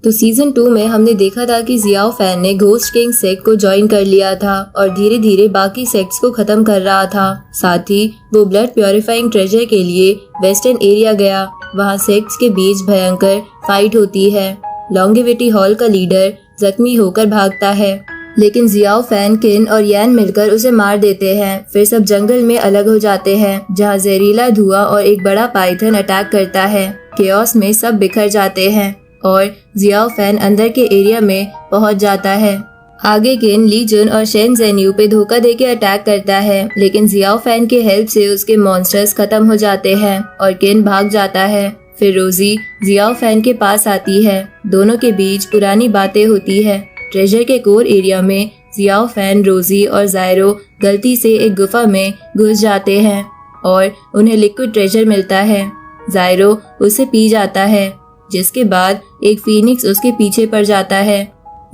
तो सीजन 2 में हमने देखा था कि जियाओ फैन ने घोस्ट किंग सेक्ट को ज्वाइन कर लिया था और धीरे धीरे बाकी सेक्ट्स को खत्म कर रहा था। साथ ही वो ब्लड प्योरीफाइंग ट्रेजर के लिए वेस्टर्न एरिया गया। वहाँ सेक्ट्स के बीच भयंकर फाइट होती है। लॉन्गेविटी हॉल का लीडर जख्मी होकर भागता है, लेकिन जियाओ फैन, किन और यान मिलकर उसे मार देते हैं। फिर सब जंगल में अलग हो जाते हैं, जहाँ जहरीला धुआं और एक बड़ा पाइथन अटैक करता है। केओस में सब बिखर जाते हैं और जियाओ फैन अंदर के एरिया में पहुंच जाता है। आगे किन ली जुन और शेन जेन्यू पे धोखा देके अटैक करता है, लेकिन जियाओ फैन के हेल्प से उसके मॉन्स्टर्स खत्म हो जाते हैं और किन भाग जाता है। फिर रोजी जियाओ फैन के पास आती है। दोनों के बीच पुरानी बातें होती है। ट्रेजर के कोर एरिया में जियाओ फैन, रोजी और जायरो गलती से एक गुफा में घुस जाते हैं और उन्हें लिक्विड ट्रेजर मिलता है। जायरो उसे पी जाता है, जिसके बाद एक फीनिक्स उसके पीछे पड़ जाता है।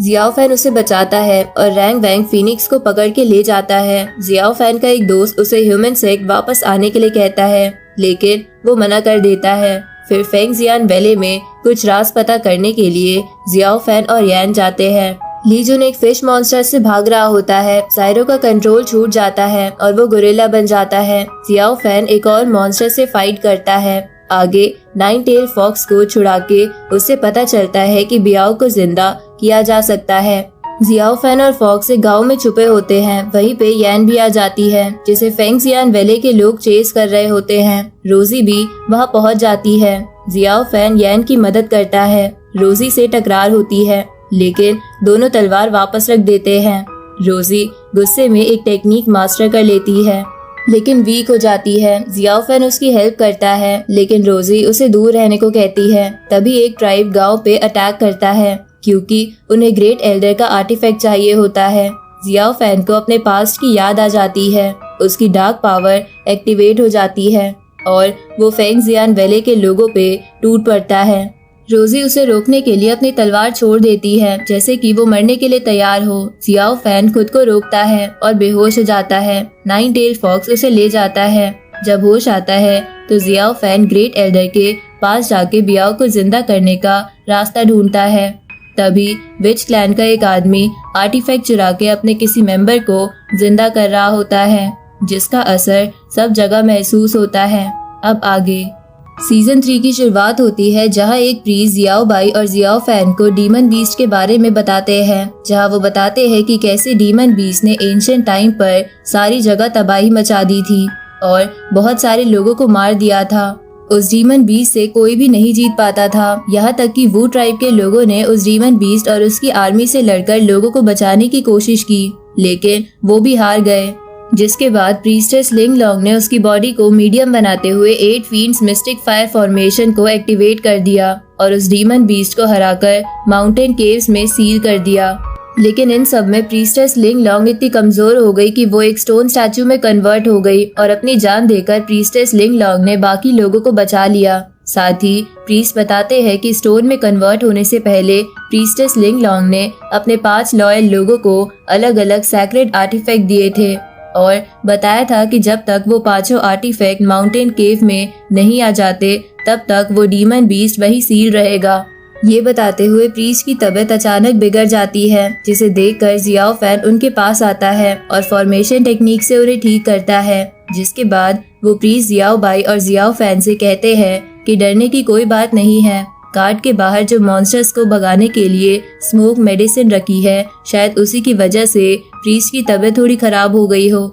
जियाओ फैन उसे बचाता है और रैंग वैंग फीनिक्स को पकड़ के ले जाता है। जियाओ फैन का एक दोस्त उसे ह्यूमन सेक्ट वापस आने के लिए कहता है, लेकिन वो मना कर देता है। फिर फेंगजियान वैली में कुछ राज पता करने के लिए जियाओ फैन और यान जाते हैं। ली जुन एक फिश मॉन्स्टर से भाग रहा होता है। जायरो का कंट्रोल छूट जाता है और वो गोरिल्ला बन जाता है। जियाओ फैन एक और मॉन्स्टर से फाइट करता है। आगे नाइन टेल फॉक्स को छुड़ा के उसे पता चलता है कि बियाओ को जिंदा किया जा सकता है। जियाओ फैन और फॉक्स एक गांव में छुपे होते हैं। वहीं पे यान भी आ जाती है, जिसे फेंगजियान वैली के लोग चेस कर रहे होते हैं। रोजी भी वहां पहुंच जाती है। जियाओ फैन यान की मदद करता है। रोजी से टकरार होती है, लेकिन दोनों तलवार वापस रख देते हैं। रोजी गुस्से में एक टेक्निक मास्टर कर लेती है, लेकिन वीक हो जाती है। जियाओ फैन उसकी हेल्प करता है, लेकिन रोजी उसे दूर रहने को कहती है। तभी एक ट्राइब गांव पे अटैक करता है, क्योंकि उन्हें ग्रेट एल्डर का आर्टिफैक्ट चाहिए होता है। जियाओ फैन को अपने पास्ट की याद आ जाती है। उसकी डार्क पावर एक्टिवेट हो जाती है और वो फेंगजियान वैली के लोगों पे टूट पड़ता है। रोजी उसे रोकने के लिए अपनी तलवार छोड़ देती है, जैसे कि वो मरने के लिए तैयार हो। जियाओ फैन खुद को रोकता है और बेहोश हो जाता है। नाइन टेल फॉक्स उसे ले जाता है। जब होश आता है तो जियाओ फैन ग्रेट एल्डर के पास जाके बियाओ को जिंदा करने का रास्ता ढूंढता है। तभी विच क्लैन का एक आदमी आर्टिफैक्ट चुरा के अपने किसी मेंबर को जिंदा कर रहा होता है, जिसका असर सब जगह महसूस होता है। अब आगे सीजन 3 की शुरुआत होती है, जहां एक प्रीस्ट जियाओ बाई और जियाओ फैन को डीमन बीस्ट के बारे में बताते हैं। जहां वो बताते हैं कि कैसे डीमन बीस्ट ने एंशिएंट टाइम पर सारी जगह तबाही मचा दी थी और बहुत सारे लोगों को मार दिया था। उस डीमन बीस्ट से कोई भी नहीं जीत पाता था, यहाँ तक कि वू ट्राइब के लोगों ने उस डीमन बीस्ट और उसकी आर्मी से लड़कर लोगों को बचाने की कोशिश की, लेकिन वो भी हार गए। जिसके बाद प्रीस्टेस लिंग लॉन्ग ने उसकी बॉडी को मीडियम बनाते हुए 8 फींड्स मिस्टिक फायर फॉर्मेशन को एक्टिवेट कर दिया और उस डीमन बीस्ट को हराकर माउंटेन केव्स में सील कर दिया। लेकिन इन सब में प्रीस्टेस लिंग लॉन्ग इतनी कमजोर हो गई कि वो एक स्टोन स्टैचू में कन्वर्ट हो गई और अपनी जान देकर प्रीस्टेस लिंग लॉन्ग ने बाकी लोगों को बचा लिया। साथ ही प्रीस्ट बताते हैं कि स्टोन में कन्वर्ट होने से पहले प्रीस्टेस लिंग लॉन्ग ने अपने 5 लॉयल लोगों को अलग अलग सैक्रेड आर्टिफैक्ट दिए थे और बताया था कि जब तक वो 5 आर्टिफैक्ट माउंटेन केव में नहीं आ जाते, तब तक वो डीमन बीस्ट वही सील रहेगा। ये बताते हुए प्रीस्ट की तबीयत अचानक बिगड़ जाती है, जिसे देखकर जियाओ फैन उनके पास आता है और फॉर्मेशन टेक्निक से उन्हें ठीक करता है। जिसके बाद वो प्रीस्ट जियाओ बाई और जियाओ फैन से कहते हैं कि डरने की कोई बात नहीं है। कार्ड के बाहर जो मॉन्स्टर्स को भगाने के लिए स्मोक मेडिसिन रखी है, शायद उसी की वजह से प्रीस्ट की तबीयत थोड़ी खराब हो गई हो।